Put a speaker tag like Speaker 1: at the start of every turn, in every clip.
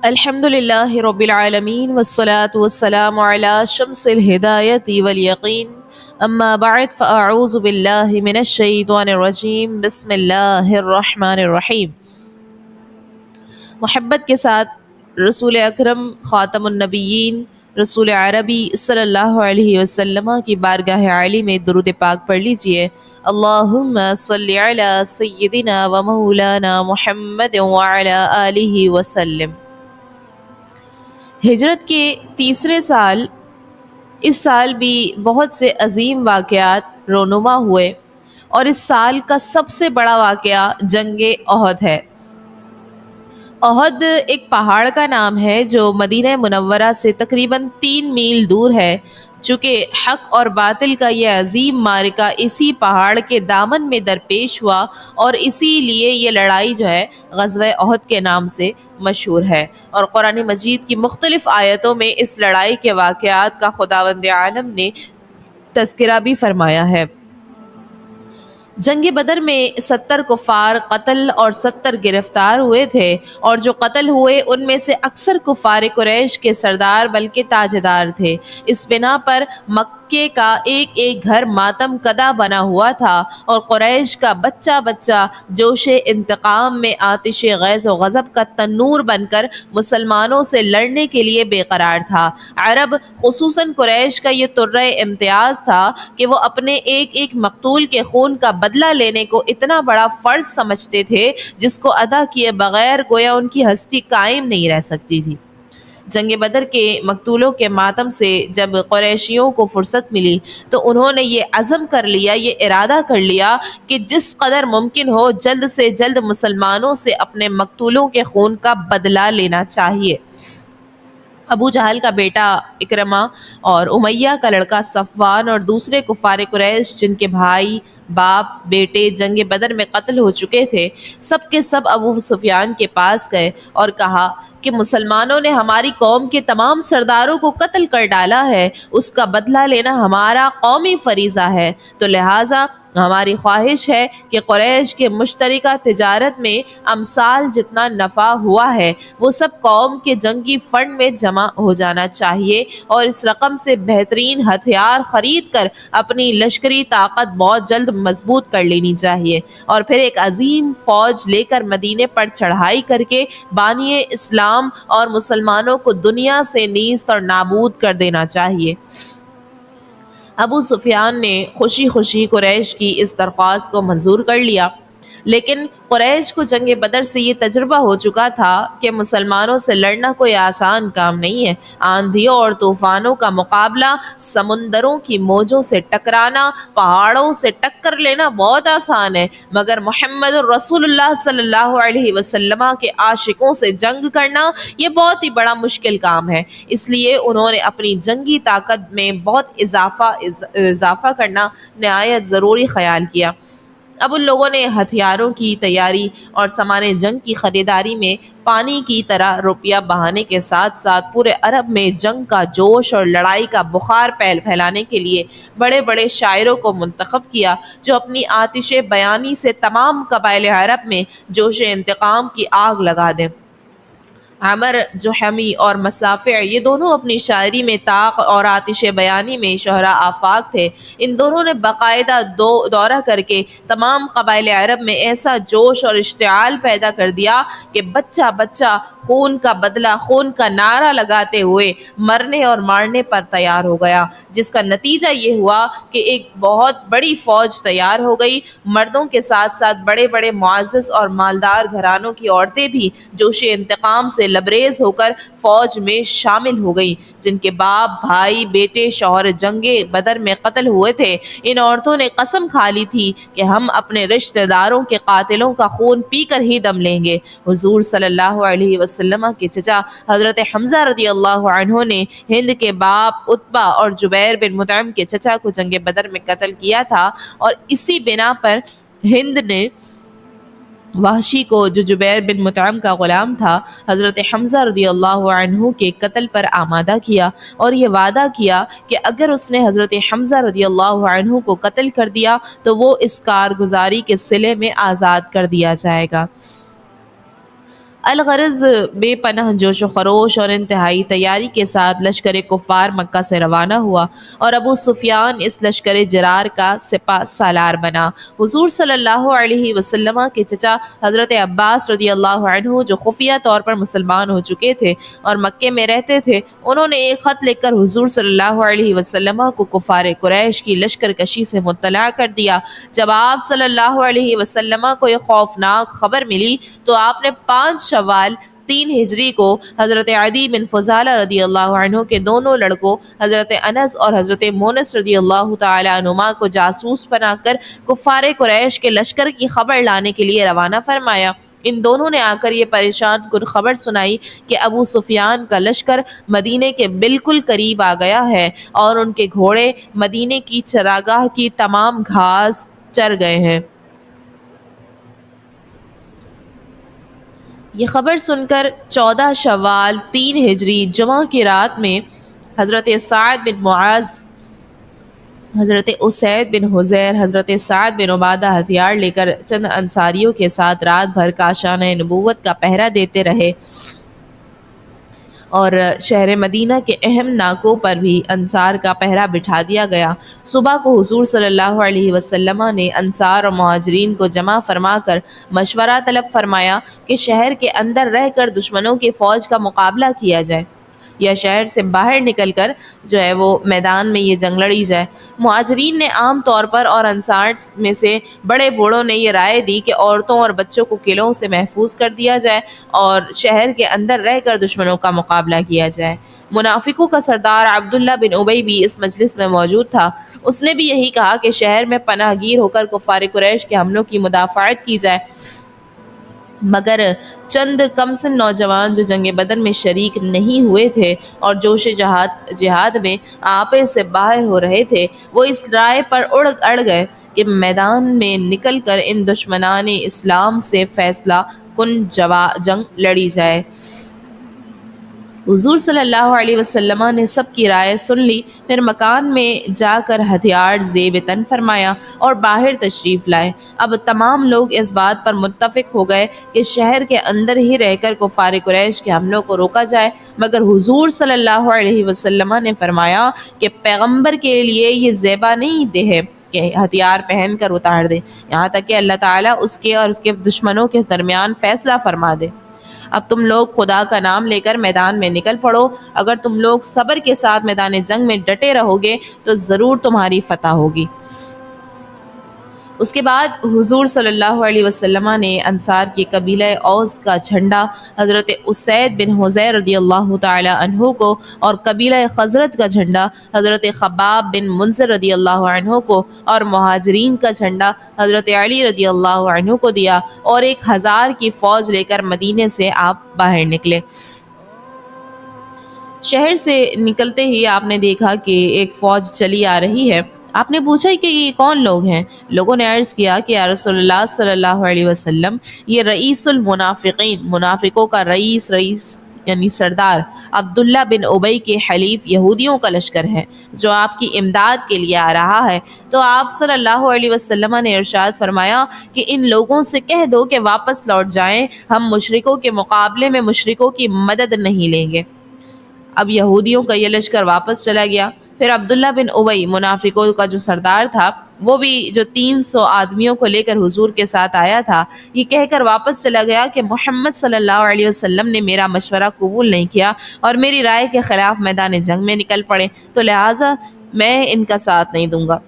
Speaker 1: الحمد للہ رب العالمین والصلاة والسلام علی شمس الہدایت والیقین اما بعد فاعوذ باللہ من الشیطان الرجیم بسم اللہ الرحمن الرحیم۔ محبت کے ساتھ رسول اکرم خاتم النبیین رسول عربی صلی اللہ علیہ وسلم کی بارگاہ عالی میں درود پاک پڑھ لیجئے۔ اللہم صلی علی سیدنا و مولانا محمد وعلی آلہ وسلم۔ ہجرت کے تیسرے سال اس سال بھی بہت سے عظیم واقعات رونما ہوئے، اور اس سال کا سب سے بڑا واقعہ جنگ احد ہے۔ احد ایک پہاڑ کا نام ہے جو مدینہ منورہ سے تقریباً 3 میل دور ہے۔ چونکہ حق اور باطل کا یہ عظیم معرکہ اسی پہاڑ کے دامن میں درپیش ہوا، اور اسی لیے یہ لڑائی جو ہے غزوہ احد کے نام سے مشہور ہے۔ اور قرآن مجید کی مختلف آیتوں میں اس لڑائی کے واقعات کا خداوند عالم نے تذکرہ بھی فرمایا ہے۔ جنگ بدر میں 70 کفار قتل اور 70 گرفتار ہوئے تھے، اور جو قتل ہوئے ان میں سے اکثر کفار قریش کے سردار بلکہ تاجدار تھے۔ اس بنا پر مکے کا ایک ایک گھر ماتم کدا بنا ہوا تھا، اور قریش کا بچہ بچہ جوش انتقام میں آتش غیظ و غضب کا تنور بن کر مسلمانوں سے لڑنے کے لیے بے قرار تھا۔ عرب خصوصاً قریش کا یہ طرہ امتیاز تھا کہ وہ اپنے ایک ایک مقتول کے خون کا بدلہ لینے کو اتنا بڑا فرض سمجھتے تھے جس کو ادا کیے بغیر گویا ان کی ہستی قائم نہیں رہ سکتی تھی۔ جنگ بدر کے مقتولوں کے ماتم سے جب قریشیوں کو فرصت ملی تو انہوں نے یہ عزم کر لیا، یہ ارادہ کر لیا کہ جس قدر ممکن ہو جلد سے جلد مسلمانوں سے اپنے مقتولوں کے خون کا بدلہ لینا چاہیے۔ ابو جہل کا بیٹا اکرمہ اور امیہ کا لڑکا صفوان اور دوسرے کفار قریش جن کے بھائی، باپ، بیٹے جنگ بدر میں قتل ہو چکے تھے، سب کے سب ابو سفیان کے پاس گئے اور کہا کہ مسلمانوں نے ہماری قوم کے تمام سرداروں کو قتل کر ڈالا ہے، اس کا بدلہ لینا ہمارا قومی فریضہ ہے، تو لہٰذا ہماری خواہش ہے کہ قریش کے مشترکہ تجارت میں امثال جتنا نفع ہوا ہے وہ سب قوم کے جنگی فنڈ میں جمع ہو جانا چاہیے، اور اس رقم سے بہترین ہتھیار خرید کر اپنی لشکری طاقت بہت جلد مضبوط کر لینی چاہیے، اور پھر ایک عظیم فوج لے کر مدینے پر چڑھائی کر کے بانی اسلام اور مسلمانوں کو دنیا سے نیست اور نابود کر دینا چاہیے۔ ابو سفیان نے خوشی خوشی قریش کی اس درخواست کو منظور کر لیا، لیکن قریش کو جنگ بدر سے یہ تجربہ ہو چکا تھا کہ مسلمانوں سے لڑنا کوئی آسان کام نہیں ہے۔ آندھیوں اور طوفانوں کا مقابلہ، سمندروں کی موجوں سے ٹکرانا، پہاڑوں سے ٹکر لینا بہت آسان ہے، مگر محمد رسول اللہ صلی اللہ علیہ وسلم کے عاشقوں سے جنگ کرنا یہ بہت ہی بڑا مشکل کام ہے۔ اس لیے انہوں نے اپنی جنگی طاقت میں بہت اضافہ کرنا نہایت ضروری خیال کیا۔ اب ان لوگوں نے ہتھیاروں کی تیاری اور سامان جنگ کی خریداری میں پانی کی طرح روپیہ بہانے کے ساتھ ساتھ پورے عرب میں جنگ کا جوش اور لڑائی کا بخار پھیلانے کے لیے بڑے بڑے شاعروں کو منتخب کیا جو اپنی آتش بیانی سے تمام قبائل عرب میں جوش انتقام کی آگ لگا دیں۔ عمر جحمی اور مسافع یہ دونوں اپنی شاعری میں طاق اور آتش بیانی میں شہرا آفاق تھے۔ ان دونوں نے باقاعدہ دورہ کر کے تمام قبائل عرب میں ایسا جوش اور اشتعال پیدا کر دیا کہ بچہ بچہ خون کا بدلہ، خون کا نعرہ لگاتے ہوئے مرنے اور مارنے پر تیار ہو گیا، جس کا نتیجہ یہ ہوا کہ ایک بہت بڑی فوج تیار ہو گئی۔ مردوں کے ساتھ ساتھ بڑے بڑے معزز اور مالدار گھرانوں کی عورتیں بھی جوش انتقام سے لبریز ہو کر فوج میں شامل ہو گئیں۔ جن کے باپ، بھائی، بیٹے شوہر جنگ بدر میں قتل ہوئے تھے، ان عورتوں نے قسم کھا لی تھی کہ ہم اپنے رشتہ داروں کے قاتلوں کا خون پی کر ہی دم لیں گے۔ حضور صلی اللہ علیہ وسلم کے چچا حضرت حمزہ رضی اللہ عنہ نے ہند کے باپ عتبہ اور جبیر بن مطعم کے چچا کو جنگ بدر میں قتل کیا تھا، اور اسی بنا پر ہند نے وحشی کو، جو جبیر بن مطعم کا غلام تھا، حضرت حمزہ رضی اللہ عنہ کے قتل پر آمادہ کیا، اور یہ وعدہ کیا کہ اگر اس نے حضرت حمزہ رضی اللہ عنہ کو قتل کر دیا تو وہ اس کارگزاری کے صلے میں آزاد کر دیا جائے گا۔ الغرض بے پناہ جوش و خروش اور انتہائی تیاری کے ساتھ لشکر کفار مکہ سے روانہ ہوا اور ابو سفیان اس لشکر جرار کا سپہ سالار بنا۔ حضور صلی اللہ علیہ وسلم کے چچا حضرت عباس رضی اللہ عنہ جو خفیہ طور پر مسلمان ہو چکے تھے اور مکے میں رہتے تھے، انہوں نے ایک خط لکھ کر حضور صلی اللہ علیہ وسلم کو کفار قریش کی لشکر کشی سے مطلع کر دیا۔ جب آپ صلی اللہ علیہ وسلم کو یہ خوفناک خبر ملی تو آپ نے 5 شوال 3 ہجری کو حضرت عدی بن فضالہ رضی اللہ عنہ کے دونوں لڑکوں حضرت انس اور حضرت مونس رضی اللہ تعالی عنہما کو جاسوس بنا کر کفار قریش کے لشکر کی خبر لانے کے لیے روانہ فرمایا۔ ان دونوں نے آ کر یہ پریشان کن خبر سنائی کہ ابو سفیان کا لشکر مدینے کے بالکل قریب آ گیا ہے اور ان کے گھوڑے مدینے کی چراگاہ کی تمام گھاس چر گئے ہیں۔ یہ خبر سن کر 14 شوال 3 ہجری جمعہ کی رات میں حضرت سعد بن معاذ، حضرت اسید بن حضیر، حضرت سعد بن عبادہ ہتھیار لے کر چند انصاریوں کے ساتھ رات بھر کاشانہ نبوت کا پہرا دیتے رہے اور شہر مدینہ کے اہم ناکوں پر بھی انصار کا پہرا بٹھا دیا گیا۔ صبح کو حضور صلی اللہ علیہ وسلم نے انصار اور مہاجرین کو جمع فرما کر مشورہ طلب فرمایا کہ شہر کے اندر رہ کر دشمنوں کی فوج کا مقابلہ کیا جائے یا شہر سے باہر نکل کر جو ہے وہ میدان میں یہ جنگ لڑی جائے۔ مہاجرین نے عام طور پر اور انصار میں سے بڑے بوڑھوں نے یہ رائے دی کہ عورتوں اور بچوں کو قلعوں سے محفوظ کر دیا جائے اور شہر کے اندر رہ کر دشمنوں کا مقابلہ کیا جائے۔ منافقوں کا سردار عبداللہ بن ابی بھی اس مجلس میں موجود تھا۔ اس نے بھی یہی کہا کہ شہر میں پناہ گیر ہو کر کفار قریش کے حملوں کی مدافعت کی جائے، مگر چند کمسن نوجوان جو جنگ بدر میں شریک نہیں ہوئے تھے اور جوش جہاد میں آپے سے باہر ہو رہے تھے، وہ اس رائے پر اڑ گئے کہ میدان میں نکل کر ان دشمنان اسلام سے فیصلہ کن جنگ لڑی جائے۔ حضور صلی اللہ علیہ وسلم نے سب کی رائے سن لی، پھر مکان میں جا کر ہتھیار زیب تن فرمایا اور باہر تشریف لائے۔ اب تمام لوگ اس بات پر متفق ہو گئے کہ شہر کے اندر ہی رہ کر کفار قریش کے حملوں کو روکا جائے، مگر حضور صلی اللہ علیہ وسلم نے فرمایا کہ پیغمبر کے لیے یہ زیبا نہیں دہ ہے کہ ہتھیار پہن کر اتار دے یہاں تک کہ اللہ تعالیٰ اس کے اور اس کے دشمنوں کے درمیان فیصلہ فرما دے۔ اب تم لوگ خدا کا نام لے کر میدان میں نکل پڑو، اگر تم لوگ صبر کے ساتھ میدان جنگ میں ڈٹے رہو گے تو ضرور تمہاری فتح ہوگی۔ اس کے بعد حضور صلی اللہ علیہ وسلم نے انصار کے قبیلہ اوس کا جھنڈا حضرت اسید بن حضیر رضی اللہ تعالی عنہ کو اور قبیلہ خزرج کا جھنڈا حضرت خباب بن منذر رضی اللہ عنہ کو اور مہاجرین کا جھنڈا حضرت علی رضی اللہ عنہ کو دیا اور 1000 کی فوج لے کر مدینے سے آپ باہر نکلے۔ شہر سے نکلتے ہی آپ نے دیکھا کہ ایک فوج چلی آ رہی ہے۔ آپ نے پوچھا کہ یہ کون لوگ ہیں؟ لوگوں نے عرض کیا کہ یا رسول اللہ صلی اللہ علیہ وسلم، یہ رئیس المنافقین، منافقوں کا رئیس یعنی سردار عبداللہ بن ابی کے حلیف یہودیوں کا لشکر ہے جو آپ کی امداد کے لیے آ رہا ہے۔ تو آپ صلی اللہ علیہ وسلم نے ارشاد فرمایا کہ ان لوگوں سے کہہ دو کہ واپس لوٹ جائیں، ہم مشرکوں کے مقابلے میں مشرکوں کی مدد نہیں لیں گے۔ اب یہودیوں کا یہ لشکر واپس چلا گیا۔ پھر عبداللہ بن ابی منافقوں کا جو سردار تھا، وہ بھی جو 300 آدمیوں کو لے کر حضور کے ساتھ آیا تھا، یہ کہہ کر واپس چلا گیا کہ محمد صلی اللہ علیہ وسلم نے میرا مشورہ قبول نہیں کیا اور میری رائے کے خلاف میدان جنگ میں نکل پڑے، تو لہٰذا میں ان کا ساتھ نہیں دوں گا۔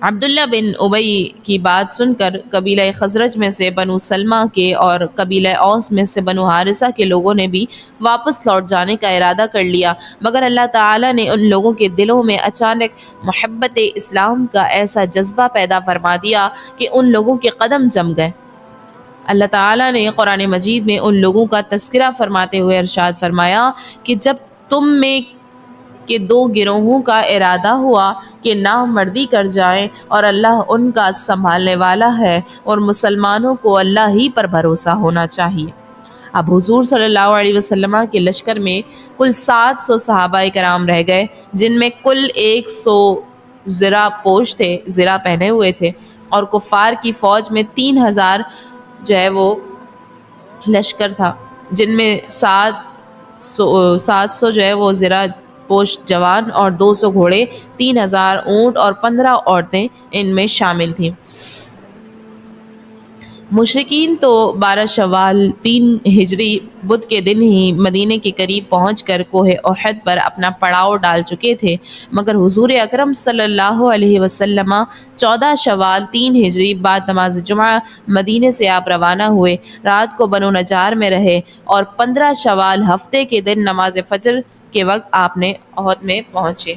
Speaker 1: عبداللہ بن ابی کی بات سن کر قبیلہ خزرج میں سے بنو سلمہ کے اور قبیلہ اوس میں سے بنو حارثہ کے لوگوں نے بھی واپس لوٹ جانے کا ارادہ کر لیا، مگر اللہ تعالیٰ نے ان لوگوں کے دلوں میں اچانک محبت اسلام کا ایسا جذبہ پیدا فرما دیا کہ ان لوگوں کے قدم جم گئے۔ اللہ تعالیٰ نے قرآن مجید میں ان لوگوں کا تذکرہ فرماتے ہوئے ارشاد فرمایا کہ جب تم میں کہ 2 گروہوں کا ارادہ ہوا کہ نامردی کر جائیں اور اللہ ان کا سنبھالنے والا ہے اور مسلمانوں کو اللہ ہی پر بھروسہ ہونا چاہیے۔ اب حضور صلی اللہ علیہ وسلم کے لشکر میں کل 700 صحابہ کرام رہ گئے، جن میں کل 100 زرہ پوش تھے، زرہ پہنے ہوئے تھے، اور کفار کی فوج میں 3000 جو ہے وہ لشکر تھا، جن میں 700 جو ہے وہ زرہ پوش جوان اور 200 گھوڑے، 3000 اونٹ اور 15 عورتیں ان میں شامل تھیں۔ مشرکین تو 12 شوال 3 ہجری بدھ کے دن ہی مدینے کے قریب پہنچ کر کوہ احد پر اپنا پڑاؤ ڈال چکے تھے، مگر حضور اکرم صلی اللہ علیہ وسلم 14 شوال 3 ہجری بعد نماز جمعہ مدینے سے آپ روانہ ہوئے، رات کو بنو نجار میں رہے اور 15 شوال ہفتے کے دن نماز فجر کے وقت آپ نے احد میں پہنچے۔